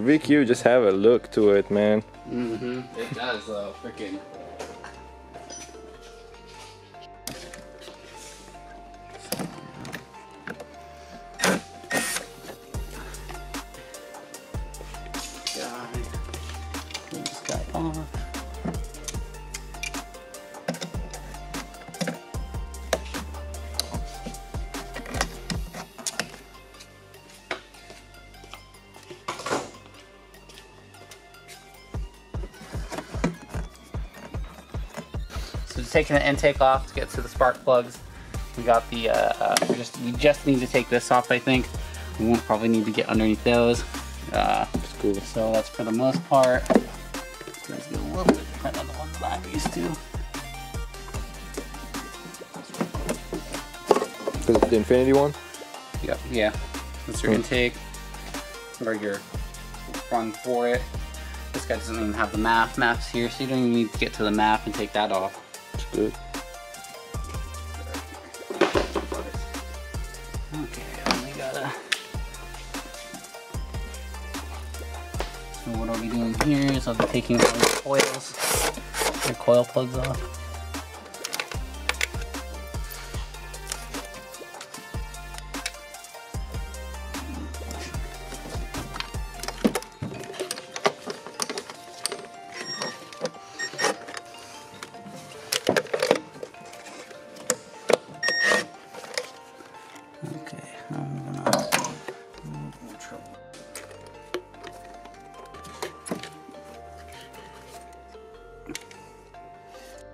VQ just have a look to it, man. It does, though. Freaking. So just taking the intake off to get to the spark plugs. We got the we just need to take this off. I think we won't probably need to get underneath those. It's cool. So that's for the most part. It's gonna get a little bit different than the ones that I'm used to. Because it's the infinity one? Yep, yeah. That's your intake, or your run for it. This guy doesn't even have the maps here, so you don't even need to get to the map and take that off. It's good. Okay, we gotta. So what I'll be doing here is I'll be taking all the coils, the coil plugs off.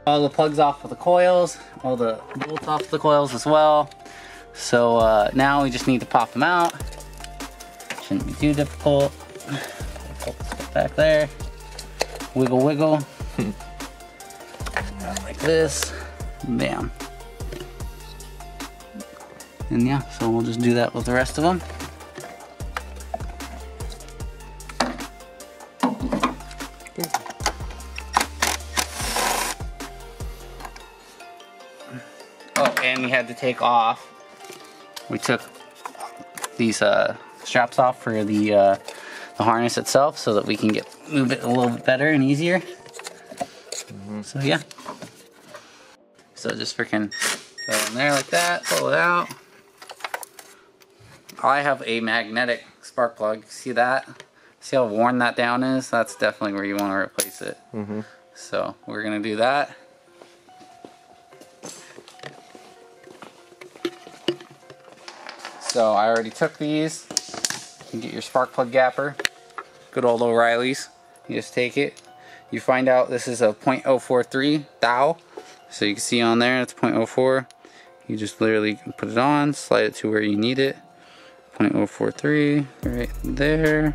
All the plugs off of the coils, all the bolts off of the coils as well. So now we just need to pop them out. Shouldn't be too difficult. Put this back there. Wiggle, wiggle. Like this. Bam. And yeah, so we'll just do that with the rest of them. Oh, and we had to take off. We took these straps off for the harness itself, so that we can move it a little bit better and easier. So yeah. So just freaking go in there like that, pull it out. I have a magnetic spark plug. See that? See how worn that down is? That's definitely where you want to replace it. So we're gonna do that. So I already took these. You can get your spark plug gapper. Good old O'Reilly's. You just take it. You find out this is a 0.043 thou. So you can see on there it's 0.04. You just literally put it on, slide it to where you need it. 0.043 right there.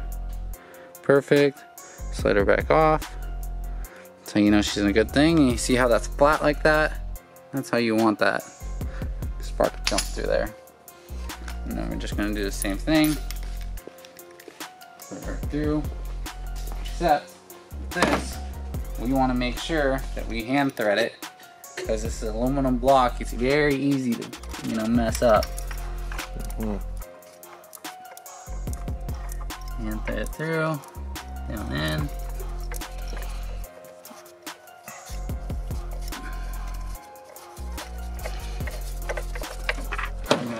Perfect. Slide her back off. So you know she's in a good thing. And you see how that's flat like that? That's how you want that spark to jump through there. And then we're just going to do the same thing. Put her through. Except this, we want to make sure that we hand thread it, because this aluminum block, it's very easy to, you know, mess up. Hand thread it through, down in.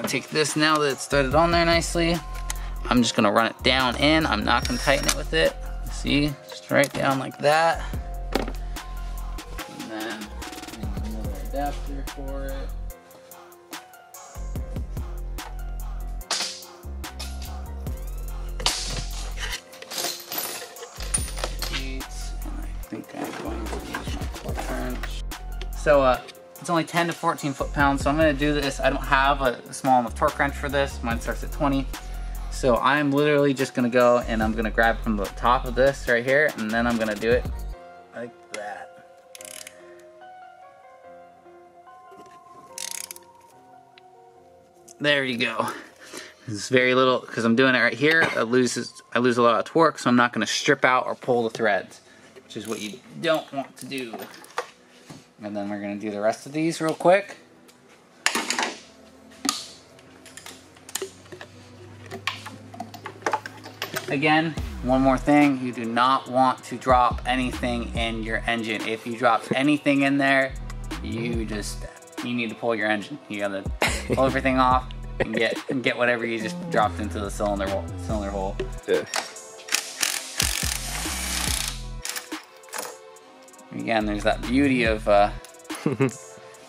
Take this now that it's threaded on there nicely. I'm just gonna run it down in. I'm not gonna tighten it with it. See, just right down like that. And then another adapter for it. And I think I'm going to use my torque wrench. So it's only 10 to 14 foot-pounds, so I'm going to do this. I don't have a small enough torque wrench for this. Mine starts at 20. So I'm literally just going to go and I'm going to grab from the top of this right here, and then I'm going to do it like that. There you go. It's very little, because I'm doing it right here, I lose a lot of torque, so I'm not going to strip out or pull the threads, which is what you don't want to do. And then we're going to do the rest of these real quick. Again, one more thing, you do not want to drop anything in your engine. If you drop anything in there, you need to pull your engine. You gotta pull everything off and get whatever you just dropped into the cylinder hole. Yeah. Again, there's that beauty of a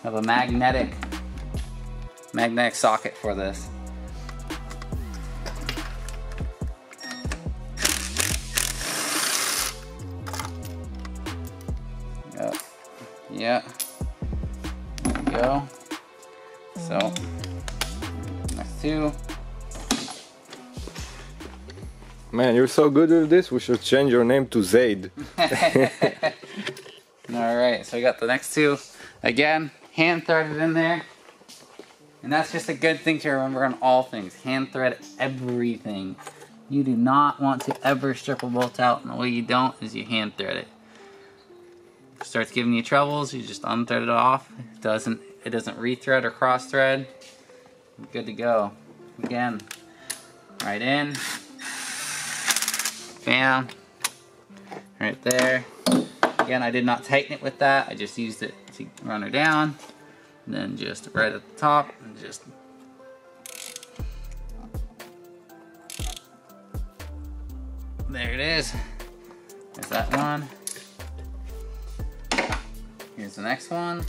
magnetic socket for this. Yep. Yeah. There we go. So, next two. Man, you're so good with this. We should change your name to Zaid. Alright, so we got the next two. Again, hand threaded in there. And that's just a good thing to remember on all things. Hand thread everything. You do not want to ever strip a bolt out, and the way you don't is you hand thread it. If it starts giving you troubles, you just unthread it off. It doesn't rethread or cross thread. You're good to go. Again, right in. Bam. Right there. Again, I did not tighten it with that. I just used it to run her down. And then just right at the top, and just there it is. There's that one. Here's the next one.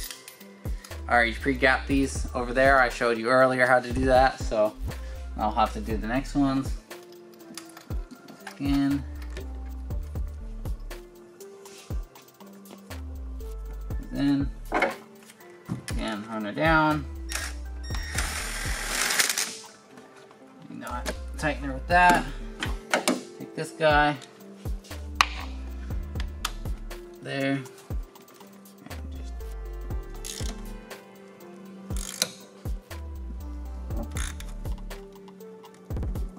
Alright, you pre-gap these over there. I showed you earlier how to do that, so I'll have to do the next ones. Again. Then again, run her down. Not tighten her with that. Take this guy. There.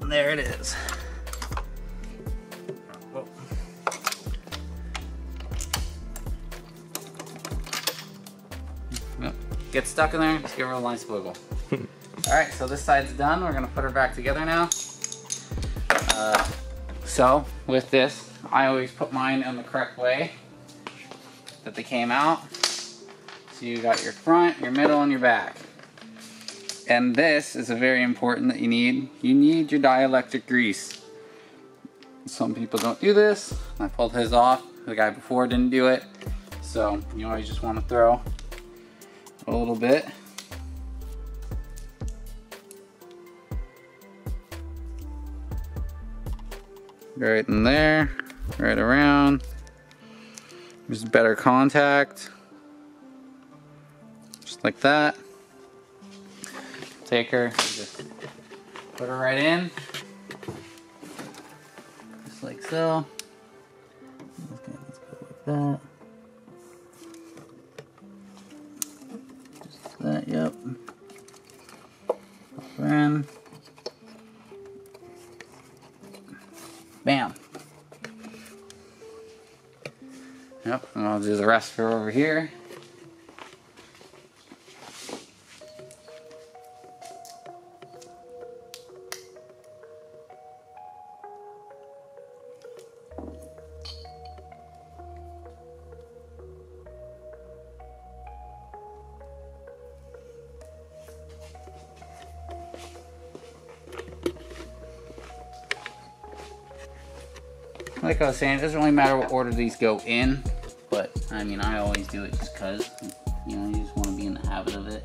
And there it is. Whoa. Get stuck in there, just give her a nice wiggle. Alright, so this side's done. We're going to put her back together now. So, with this, I always put mine in the correct way that they came out. So you got your front, your middle, and your back. And this is a very important that you need. You need your dielectric grease. Some people don't do this. I pulled his off. The guy before didn't do it. So, you always just want to throw a little bit. Right in there, right around. There's better contact. Just like that. Take her, just put her right in. Just like so. Okay, let's go like that. That, yep. In. Bam. Yep, and I'll do the rest for over here. Like I was saying, it doesn't really matter what order these go in, but I mean, I always do it just because, you know, you just want to be in the habit of it.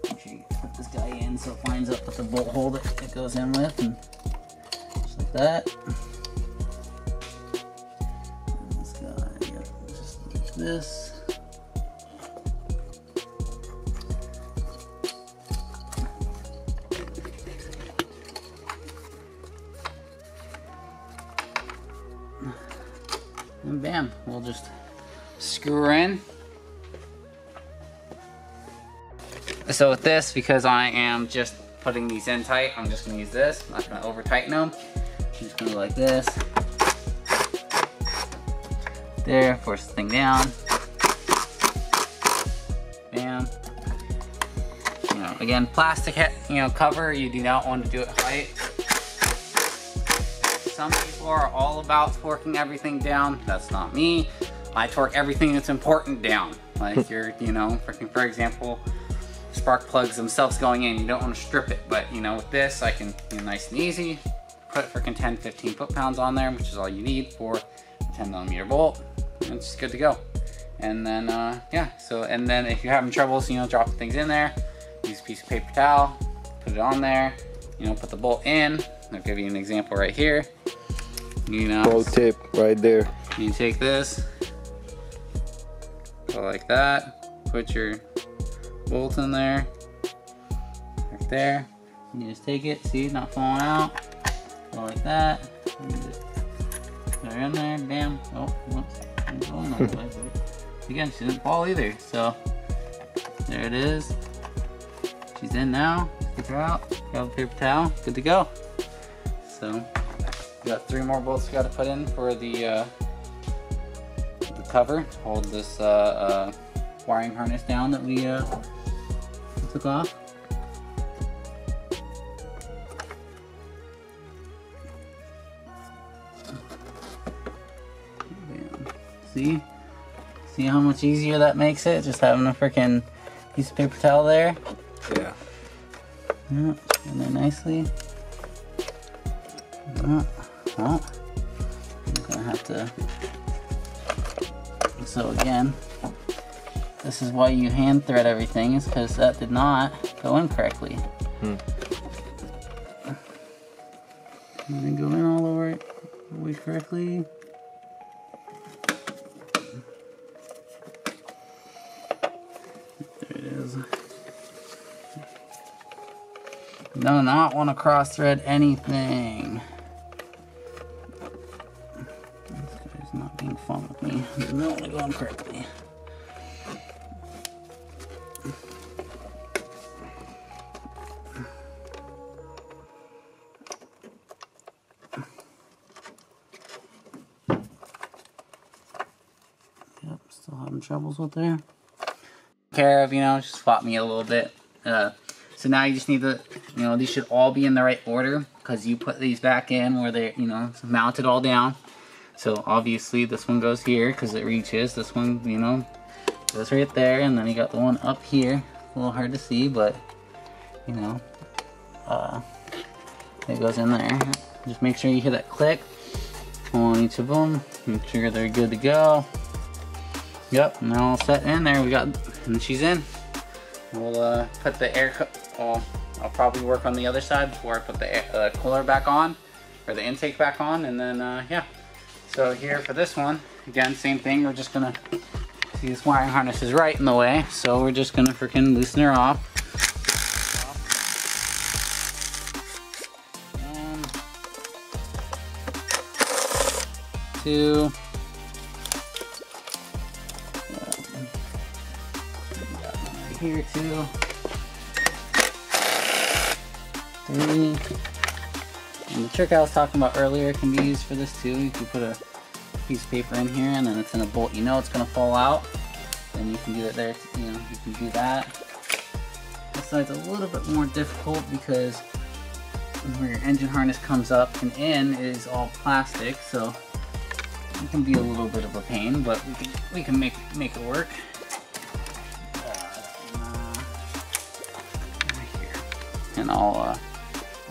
Make sure you put this guy in so it lines up with the bolt hole that it goes in with, and just like that. And this guy, yep, just like this. And bam, we'll just screw her in. So with this, because I am just putting these in tight, I'm just going to use this. I'm not going to over tighten them. I'm just going to go like this. There, force the thing down. Bam. You know, again, plastic cover, you do not want to do it height. Some people are all about torquing everything down. That's not me. I torque everything that's important down. Like your, for example, spark plugs themselves going in, you don't want to strip it. But with this, I can, nice and easy, put freaking 10, 15 foot-pounds on there, which is all you need for a 10mm bolt. And it's good to go. And then, yeah, so, and then if you're having troubles, dropping things in there, use a piece of paper towel, put it on there, put the bolt in. I'll give you an example right here. Pro tip right there. You take this, go like that, put your bolt in there, right there. You just take it, see, not falling out. Go like that. Put her in there, bam. Oh, whoops. I'm going all the way. Again, she didn't fall either, so there it is. She's in now. Get her out. Grab a paper towel. Good to go. So we got 3 more bolts we got to put in for the cover to hold this wiring harness down that we took off. See? See how much easier that makes it? Just having a freaking piece of paper towel there. Yeah. Yeah, in there nicely. Well, I'm gonna have to. So again, this is why you hand thread everything, is because that did not go in correctly. And then go in all the way correctly. Do not want to cross thread anything. This guy's not being fun with me. Does not want to go in correctly. Yep, still having troubles with there. Care of, just fought me a little bit. So now you just need to, these should all be in the right order, because you put these back in where they're, mounted all down. So obviously this one goes here because it reaches. This one, goes right there, and then you got the one up here. A little hard to see, but it goes in there. Just make sure you hear that click on each of them. Make sure they're good to go. Yep, now all set in there. And she's in. We'll put the I'll probably work on the other side before I put the cooler back on, or the intake back on, and then yeah. So here for this one, again, same thing. We're just gonna see, this wiring harness is right in the way, so we're just gonna freaking loosen her off. 1, 2. Here too. 3. And the trick I was talking about earlier can be used for this too. You can put a piece of paper in here, and then it's in a bolt. It's gonna fall out. Then you can do it there. You can do that. This side's a little bit more difficult because where your engine harness comes up and in is all plastic, so it can be a little bit of a pain, but we can make it work. And I'm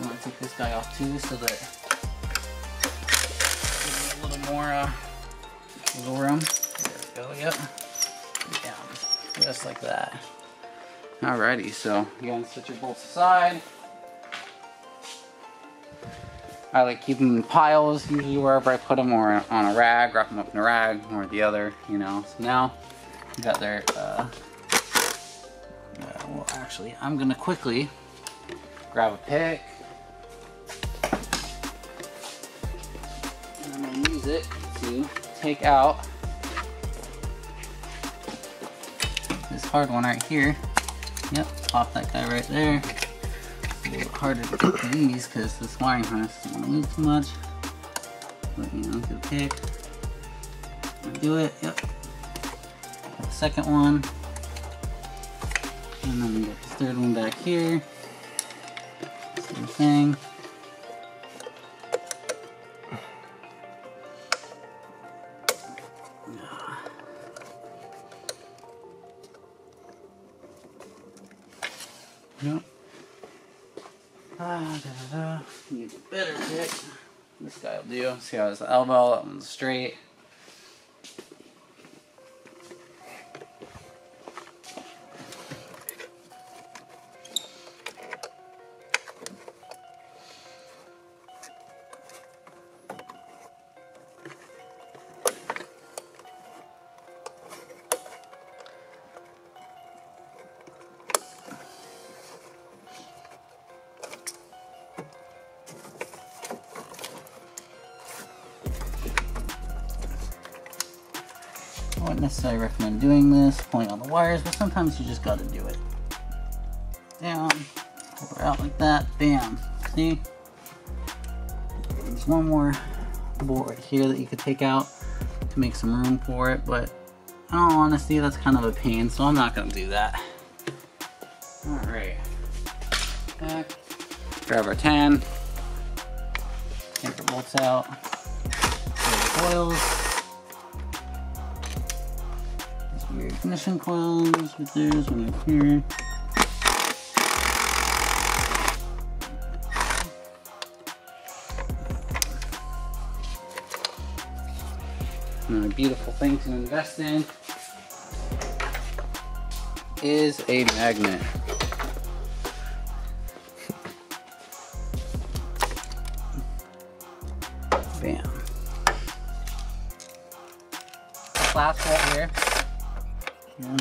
gonna take this guy off too, so that gives me a little more wiggle room. There we go. Yep. Down, just like that. Alrighty. So again, set your bolts aside. I like keep them in piles, usually wherever I put them, or on a rag, wrap them up in a rag, or the other. So now we got their. Well, actually, I'm gonna quickly grab a pick, and I'm going to use it to take out this hard one right here. Yep, pop that guy right there. It's a little bit harder to get these because this wiring harness doesn't want to move too much. But get a pick. Do it, yep. The second one. And then we get this third one back here. Same thing. Yep. Need a better pick. This guy will do. See how his elbow, that one's straight. I wouldn't necessarily recommend doing this, pulling on the wires, but sometimes you just gotta do it. Down, pull her out like that, bam. See? There's one more bolt right here that you could take out to make some room for it, but in all honesty, that's kind of a pain, so I'm not gonna do that. Alright. Back. Grab our 10. Take our bolts out. Coils. Weird ignition coils, but there's one up here. Another beautiful thing to invest in is a magnet. Bam. Clasp right here. Yeah.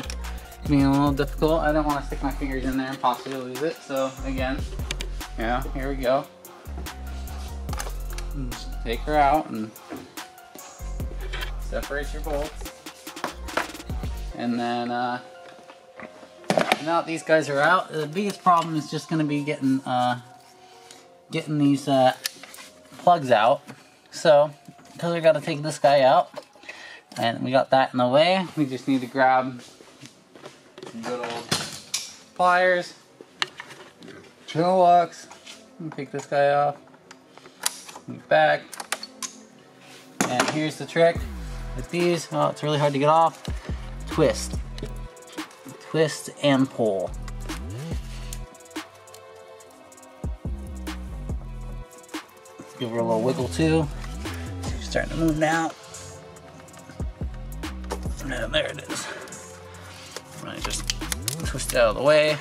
Being a little difficult. I don't want to stick my fingers in there and possibly lose it. So again, yeah, here we go. Just take her out and separate your bolts. And then now that these guys are out, the biggest problem is just going to be getting these plugs out. So because we got to take this guy out. And we got that in the way. We just need to grab some good old pliers, drill locks, and pick this guy off. Move back. And here's the trick with these. Oh, it's really hard to get off. Twist. Twist and pull. Give her a little wiggle too. She's starting to move now. And there it is. I just twist it out of the way.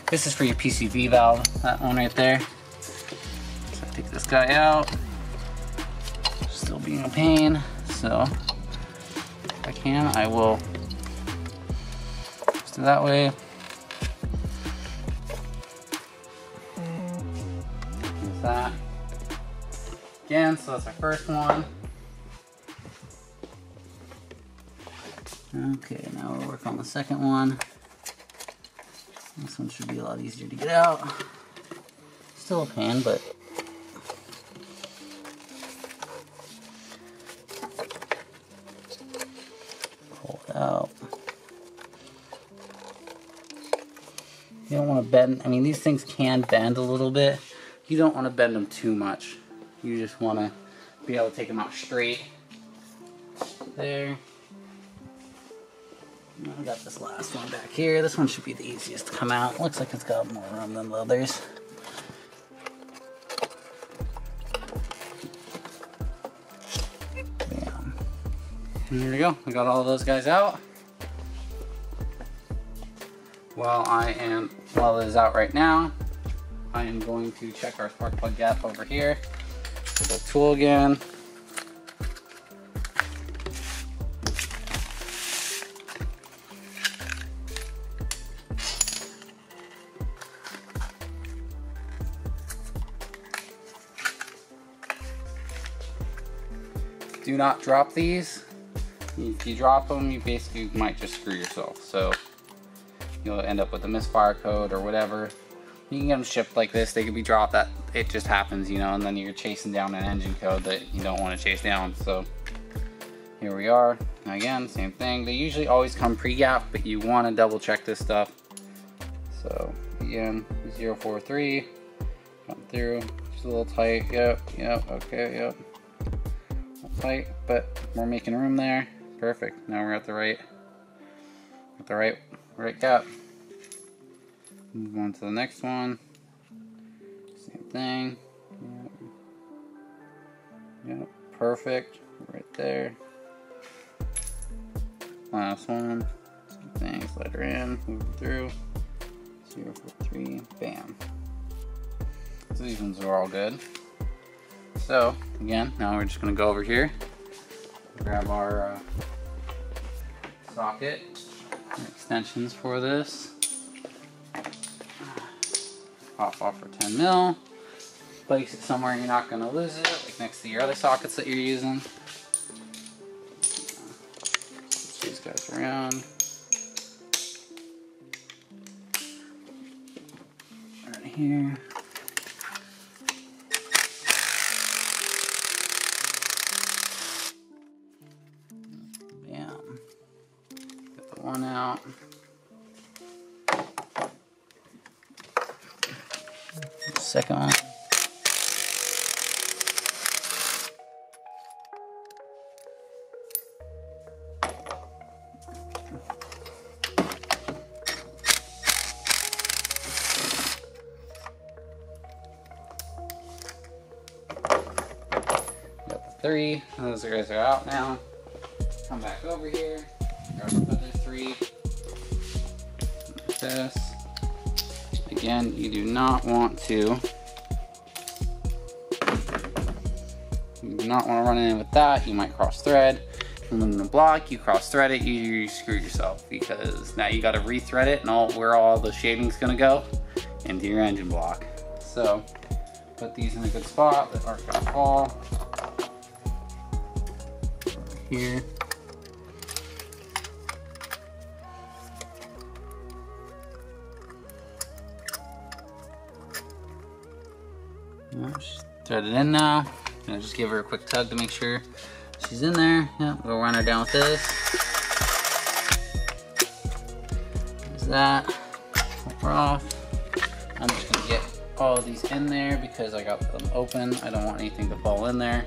This is for your PCV valve, that one right there. So I take this guy out. Still being a pain, so if I can, I will twist it that way. There's that. Again, so that's our first one. Okay, now we'll work on the second one. This one should be a lot easier to get out. Still a pain, but pull it out. You don't want to bend, I mean, these things can bend a little bit. You don't want to bend them too much. You just want to be able to take them out straight. There. I got this last one back here. This one should be the easiest to come out. Looks like it's got more room than the others. Bam. And here we go. We got all of those guys out. While it is out right now, I am going to check our spark plug gap over here. Little tool again. Do not drop these. If you drop them, you basically might just screw yourself. So you'll end up with a misfire code or whatever. You can get them shipped like this. They can be dropped. That it just happens, you know, and then you're chasing down an engine code that you don't want to chase down. So here we are. Now again, same thing. They usually always come pre-gap, but you want to double check this stuff. So again, 043, come through, just a little tight, yep, okay, yep. Tight, but we're making room there. Perfect. Now we're at the right gap. Move on to the next one. Same thing. Yep. Perfect. Right there. Last one. Same thing. Slide her in. Move through. 043. Bam. So these ones are all good. So again, now we're just gonna go over here, grab our socket, extensions for this, pop off for 10 mil, place it somewhere you're not gonna lose it, like next to your other sockets that you're using. Switch these guys around. Right here. One out. Second one. Got the 3. Those guys are out now. Come back over here. Grab our other 3. Like this. Again, you do not want to run in with that. You might cross thread. Aluminum block, you cross thread it, you screw yourself, because now you got to rethread it, and where all the shaving's gonna go into your engine block. So put these in a good spot that aren't gonna fall. Over here. Just thread it in now. I'll just give her a quick tug to make sure she's in there. Yep, we'll run her down with this. There's that. Flip her off. I'm just gonna get all of these in there because I got them open. I don't want anything to fall in there.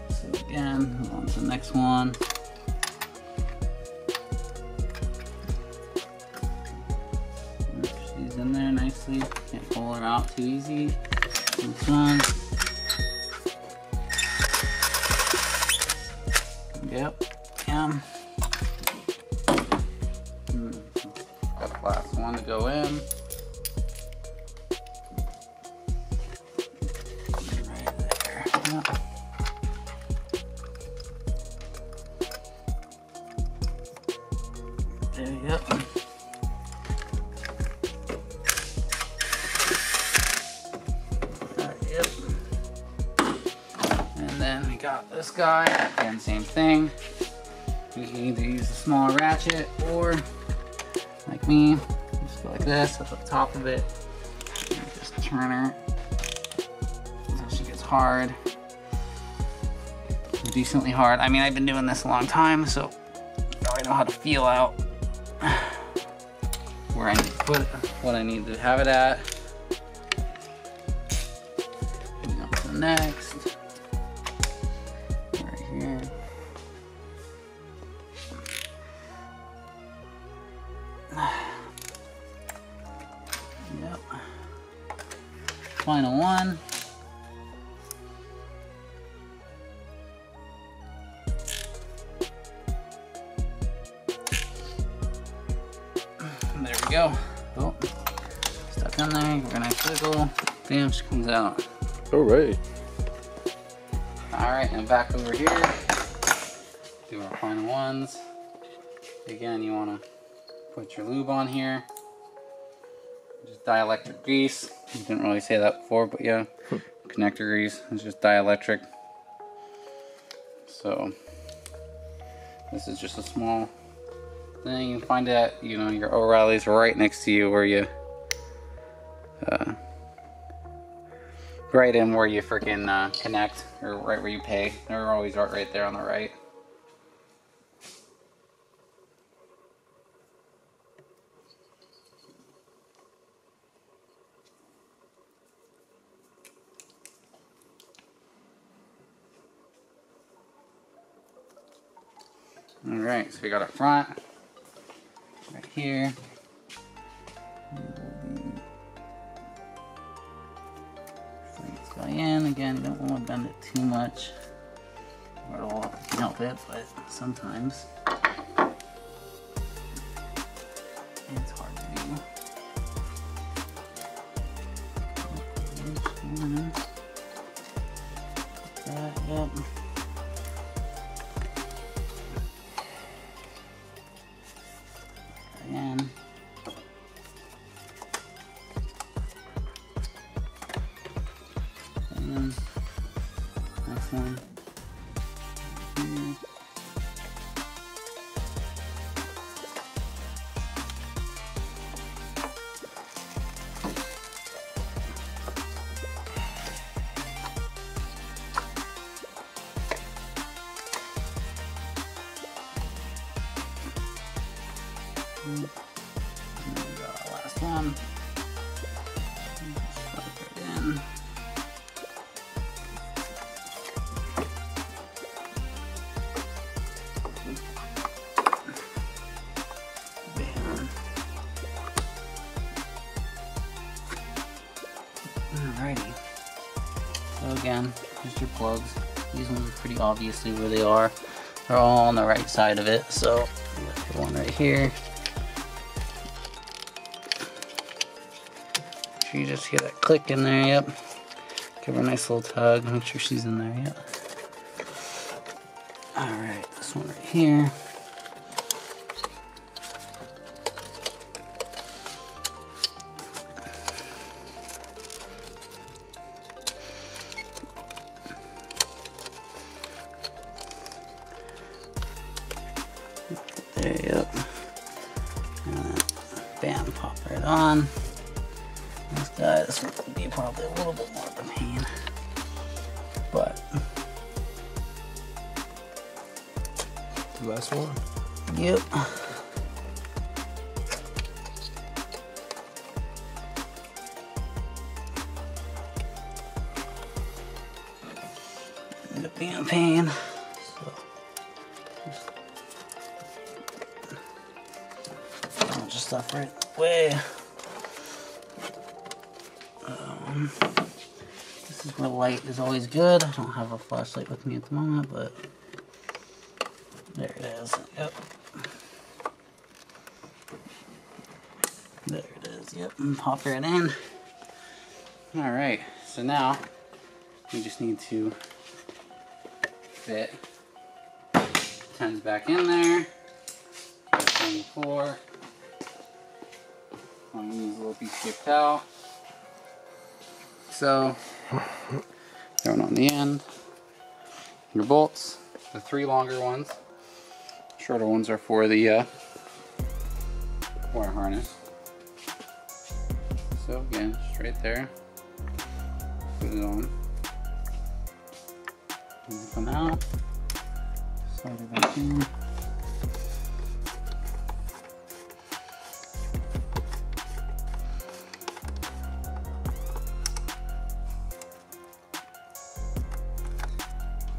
So again, move on to the next one. She's in there nicely. Can't pull her out too easy. This one. Yep. Got the last one to go in. Right there. Yep. There you go. Got this guy, again, same thing. You can either use a smaller ratchet or, like me, just go like this at the top of it. And just turn her until she gets hard. Decently hard. I mean, I've been doing this a long time, so I know how to feel out where I need to put it, what I need to have it at. And on to the next. Yep. Final one. There we go. Oh, stuck in there. We're gonna wiggle. Bam, she comes out. Alright. Alright, and back over here. Do our final ones. Again, you want to put your lube on here. Just dielectric grease. I didn't really say that before, but yeah. Connector grease. It's just dielectric. So, this is just a small thing. You find that, you know, your O'Reilly's right next to you where you, right in where you freaking connect, or right where you pay. They're always right there on the right. Alright, so we got our front right here. This guy in again. You don't want to bend it too much, or it'll help it. But sometimes it's hard to do. Yep. Again. And next one. And then we got our last one. Just plug it in. Bam. Alrighty. So again, here's your plugs. These ones are pretty obviously where they are. They're all on the right side of it. So you got your one right here. You just hear that click in there, yep. Give her a nice little tug, make sure she's in there, yep. Alright, this one right here. There, yep. And then, bam, pop right on. This one would be probably a little bit more of a pain, but The last one? Yep. End up being a pain. So bunch of stuff right away. This is where light is always good. I don't have a flashlight with me at the moment, but there it is. Yep. There it is. Yep. And pop it in. Alright, so now we just need to fit 10s back in there. Like before. I'm going to use a little piece of paper towel. So, throw it on the end. Your bolts, the 3 longer ones. Shorter ones are for the wire harness. So again, just right there. Put it on. And come out. Slide it back in.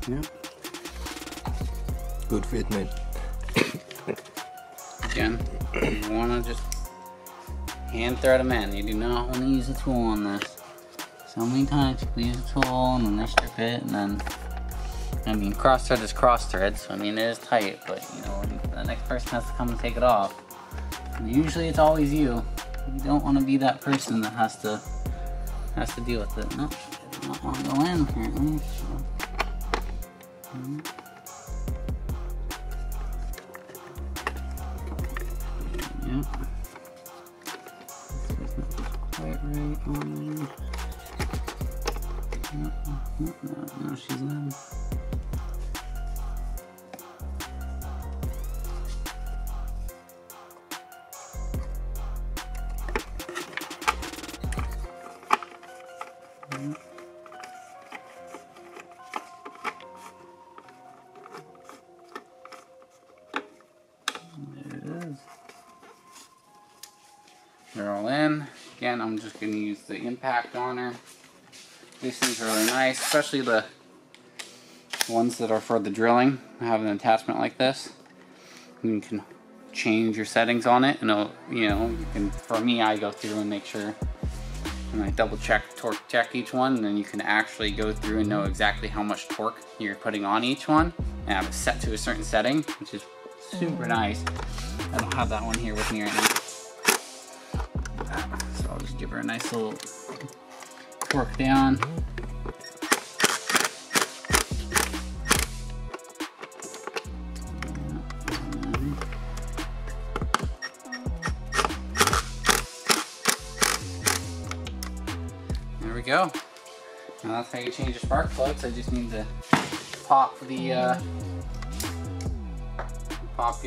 Yep. Good fit, mate. Again, you want to just hand thread them in. You do not want to use a tool on this. So many times people use a tool and then they strip it, and then, I mean, cross thread is cross thread, so I mean it is tight, but you know, the next person has to come and take it off. And usually it's always you. You don't want to be that person that has to deal with it. Nope, does not want to go in apparently. So. Yep. Quite right on there. No, she's in. They're all in. Again, I'm just going to use the impact on her. These things are really nice, especially the ones that are for the drilling. I have an attachment like this. You can change your settings on it, and it'll, you know, you can, for me, I go through and make sure, and I double check, torque check each one, and then you can actually go through and know exactly how much torque you're putting on each one, and have it set to a certain setting, which is super nice. I don't have that one here with me right now. So I'll just give her a nice little torque down. There we go. Now that's how you change your spark plugs. I just need to pop the pop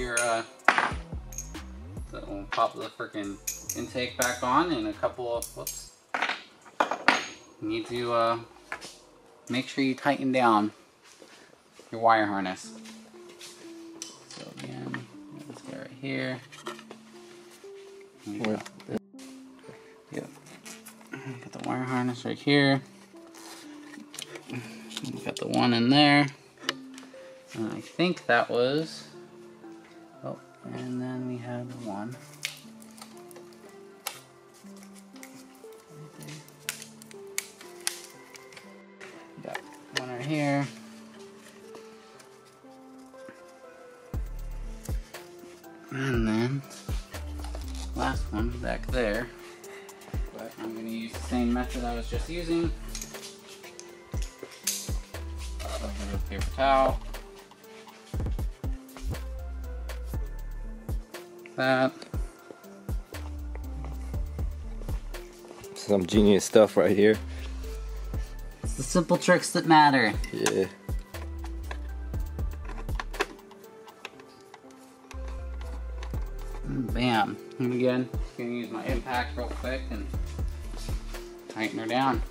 the freaking intake back on, and a couple of, whoops. You need to make sure you tighten down your wire harness. So again, this guy right here. Yep. Got the wire harness right here. Got the one in there. And I think that was, oh, and then we had one. Got one right here. And then last one back there. But I'm going to use the same method I was just using. Paper towel. That. Some genius stuff right here. It's the simple tricks that matter. Yeah. And bam. And again, just gonna use my impact real quick and tighten her down.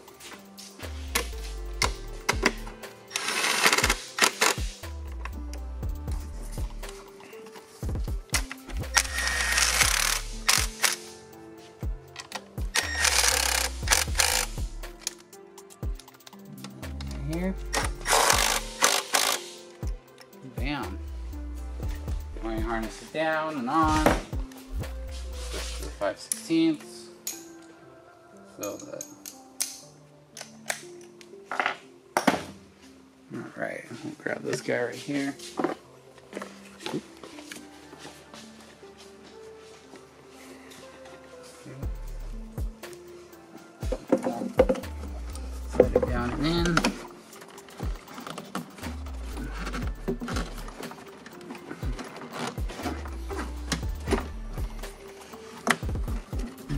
Here. Bam. Wiring harness is down and on. Switch to the 5/16. So that. Alright, we'll grab this guy right here. Set it down and in.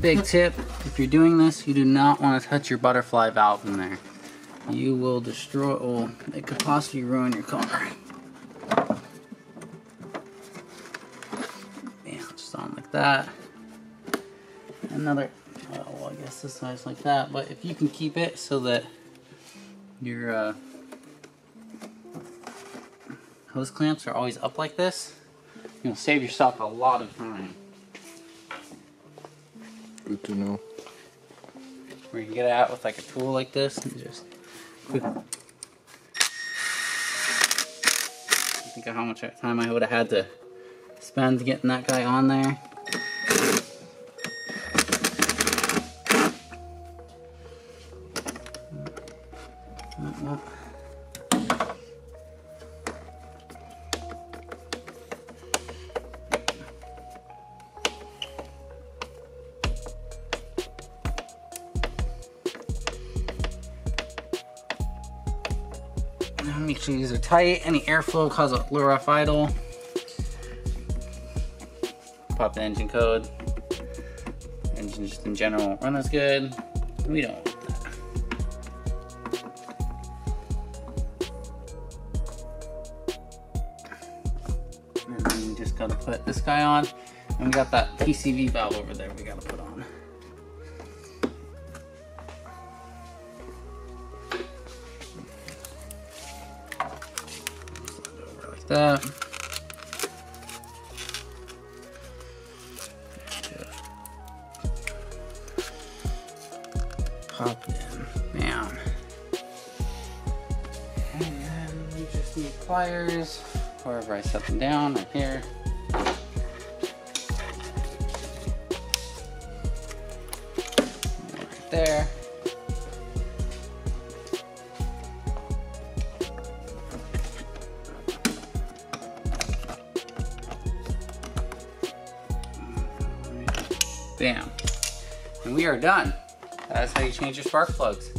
Big tip, if you're doing this, you do not want to touch your butterfly valve in there. You will destroy, or it could possibly ruin your car. Bam, just on like that. Another, well, I guess this size like that, but if you can keep it so that your hose clamps are always up like this, you'll save yourself a lot of time. Good to know. Where you can get it out with like a tool like this and just quick. Think of how much time I would have had to spend getting that guy on there. Make sure these are tight. Any airflow cause a low rough idle. Pop the engine code. Engine just in general won't run as good. We don't want that. And then we just gotta put this guy on. And we got that PCV valve over there we gotta put on. That. Pop it in. Bam. And then we just need pliers wherever I set them down, right here. Bam. And we are done. That's how you change your spark plugs.